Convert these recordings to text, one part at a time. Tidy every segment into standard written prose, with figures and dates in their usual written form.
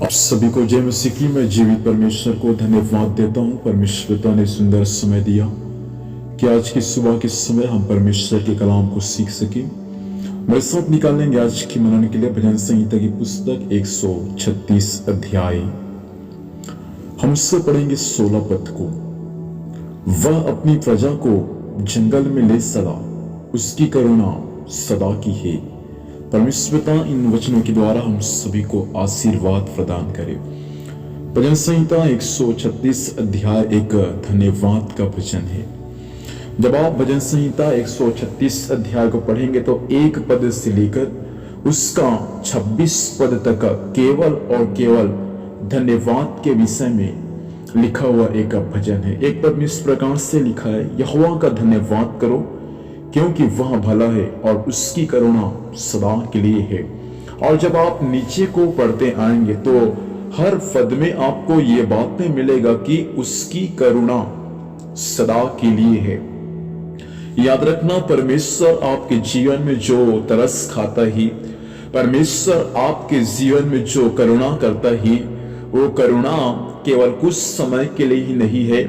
आप सभी को जय मसीह की। मैं जीवित परमेश्वर को धन्यवाद देता हूँ। परमेश्वर पिता ने सुंदर समय दिया कि आज की सुबह के समय हम परमेश्वर के कलाम को सीख सके। मेरे साथ निकालेंगे आज की मनन के लिए भजन संहिता की पुस्तक 136 अध्याय। हम उससे पढ़ेंगे 16 पद को। वह अपनी प्रजा को जंगल में ले चला, उसकी करुणा सदा की है। परमेश्वर पिता इन वचनों के द्वारा हम सभी को आशीर्वाद प्रदान करे। भजन संहिता 136 अध्याय एक धन्यवाद का वचन है। जब आप भजन संहिता 136 अध्याय को पढ़ेंगे तो एक पद से लेकर उसका 26 पद तक केवल और केवल धन्यवाद के विषय में लिखा हुआ एक भजन है। एक पद में इस प्रकार से लिखा है, यहोवा का धन्यवाद करो क्योंकि वह भला है और उसकी करुणा सदा के लिए है। और जब आप नीचे को पढ़ते आएंगे तो हर पद में आपको ये बातें मिलेगा कि उसकी करुणा सदा के लिए है। याद रखना, परमेश्वर आपके जीवन में जो तरस खाता ही, परमेश्वर आपके जीवन में जो करुणा करता ही, वो करुणा केवल कुछ समय के लिए ही नहीं है,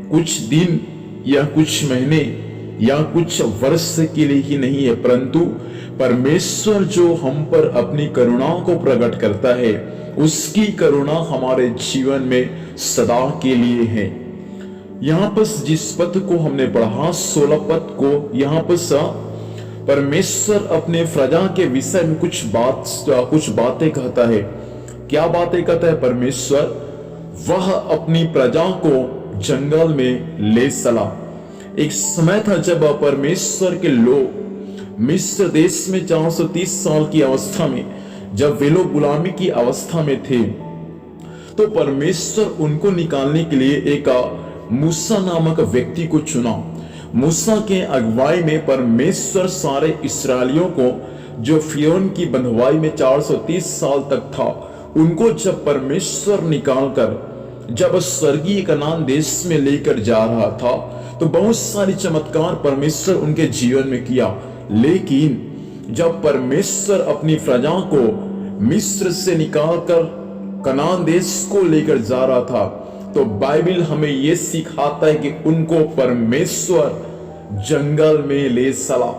कुछ दिन या कुछ महीने या कुछ वर्ष के लिए ही नहीं है, परंतु परमेश्वर जो हम पर अपनी करुणाओं को प्रकट करता है, उसकी करुणा हमारे जीवन में सदा के लिए है। यहाँ पर जिस पद को हमने पढ़ा 16 पद को, यहाँ पर परमेश्वर अपने प्रजा के विषय में कुछ बातें कहता है। क्या बातें कहता है परमेश्वर? वह अपनी प्रजा को जंगल में ले चला। एक समय था जब परमेश्वर के लोग मिस्र देश में 430 साल की अवस्था में, जब वे लोग गुलामी की अवस्था में थे, तो परमेश्वर उनको निकालने के लिए एक मूसा नामक व्यक्ति को चुना। मूसा के अगुवाई में परमेश्वर सारे इस्राएलियों को, जो फिरौन की बंधुआई में 430 साल तक था, उनको जब परमेश्वर निकालकर जब स्वर्गीय कनान देश में लेकर जा रहा था, तो बहुत सारी चमत्कार परमेश्वर उनके जीवन में किया। लेकिन जब परमेश्वर अपनी प्रजा को मिस्र से निकालकर कनान देश को लेकर जा रहा था, तो बाइबल हमें यह सिखाता है कि उनको परमेश्वर जंगल में ले चला।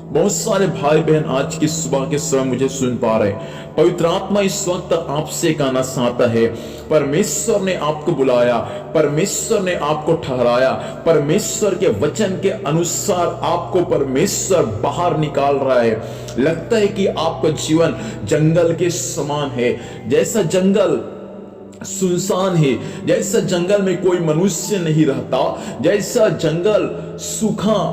बहुत सारे भाई बहन आज की सुबह के समय मुझे सुन पा रहे हैं। पवित्र आत्मा इस वक्त आपसे कहना चाहता है, परमेश्वर ने आपको बुलाया, परमेश्वर ने आपको ठहराया, परमेश्वर के वचन के अनुसार आपको परमेश्वर बाहर निकाल रहा है। लगता है कि आपका जीवन जंगल के समान है, जैसा जंगल सुनसान है, जैसा जंगल में कोई मनुष्य नहीं रहता, जैसा जंगल सूखा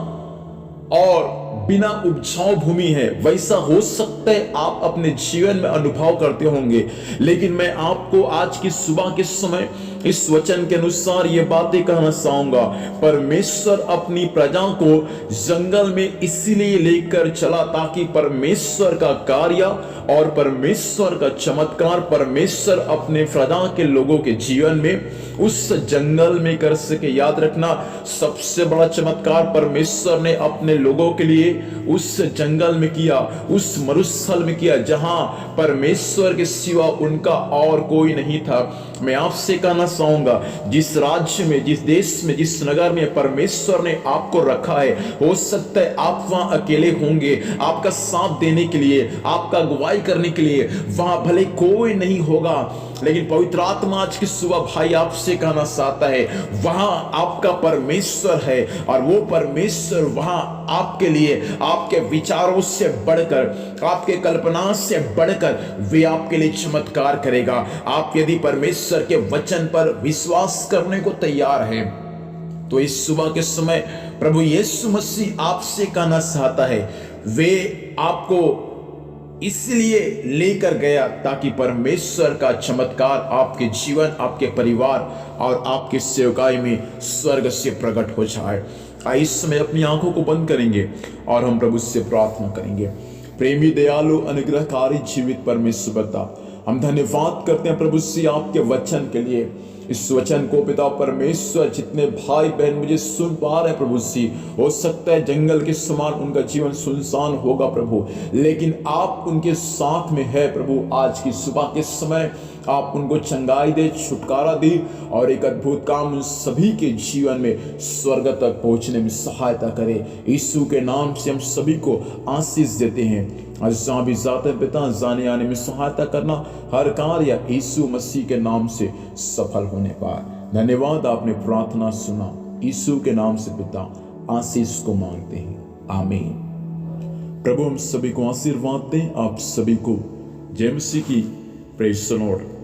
और बिना उपजाऊ भूमि है, वैसा हो सकता है आप अपने जीवन में अनुभव करते होंगे। लेकिन मैं आपको आज की सुबह के समय इस वचन के अनुसार ये बातें कहना चाहूंगा। परमेश्वर अपनी प्रजा को जंगल में इसलिए लेकर चला ताकि परमेश्वर का कार्य और परमेश्वर का चमत्कार परमेश्वर अपने प्रजा के लोगों के जीवन में उस जंगल में कर सके। याद रखना, सबसे बड़ा चमत्कार परमेश्वर ने अपने लोगों के लिए उस जंगल में किया, उस मरुस्थल में किया, जहां परमेश्वर के सिवा उनका और कोई नहीं था। मैं आपसे कहना चाहूंगा, जिस राज्य में, जिस देश में, जिस नगर में परमेश्वर ने आपको रखा है, हो सकता है आप वहां अकेले होंगे, आपका साथ देने के लिए, आपका अगुवाई करने के लिए वहां भले कोई नहीं होगा, लेकिन पवित्र आत्मा आज की सुबह भाई आपसे कहना चाहता है, वहां आपका परमेश्वर है और वो परमेश्वर वहां आपके लिए, आपके विचारों से बढ़कर, आपके कल्पना से बढ़कर वे आपके लिए चमत्कार करेगा। आप यदि परमेश्वर के वचन पर विश्वास करने को तैयार हैं, तो इस सुबह के समय प्रभु यीशु मसीह आपसे कहना चाहता है, वे आपको इसलिए लेकर गया ताकि परमेश्वर का चमत्कार आपके जीवन, आपके परिवार और आपके सेवकाई में स्वर्ग से प्रकट हो जाए। इस समय अपनी आंखों को बंद करेंगे और हम प्रभु से प्रार्थना करेंगे। प्रेमी, दयालु, अनुग्रहकारी, जीवित परमेश्वर पिता, हम धन्यवाद करते हैं प्रभु से आपके वचन के लिए। इस वचन को पिता परमेश्वर, जितने भाई बहन मुझे सुन पा रहे हैं प्रभु जी, हो सकता है जंगल के समान उनका जीवन सुनसान होगा प्रभु, लेकिन आप उनके साथ में है प्रभु। आज की सुबह के समय आप उनको चंगाई दे, छुटकारा दे और एक अद्भुत काम उन सभी के जीवन में स्वर्ग तक पहुंचने में सहायता करे। यीशु के नाम से हम सभी को आशीष देते हैं। आज जहां भी जाते पिता, जाने आने में सहायता करना, हर कार्य यीशु मसीह के नाम से सफल होने पाए। धन्यवाद, आपने प्रार्थना सुना। यीशु के नाम से पिता आशीष को मांगते हैं, आमीन। प्रभु हम सभी को आशीर्वाद दें। आप सभी को जय मसीह की प्रेज़ द लॉर्ड।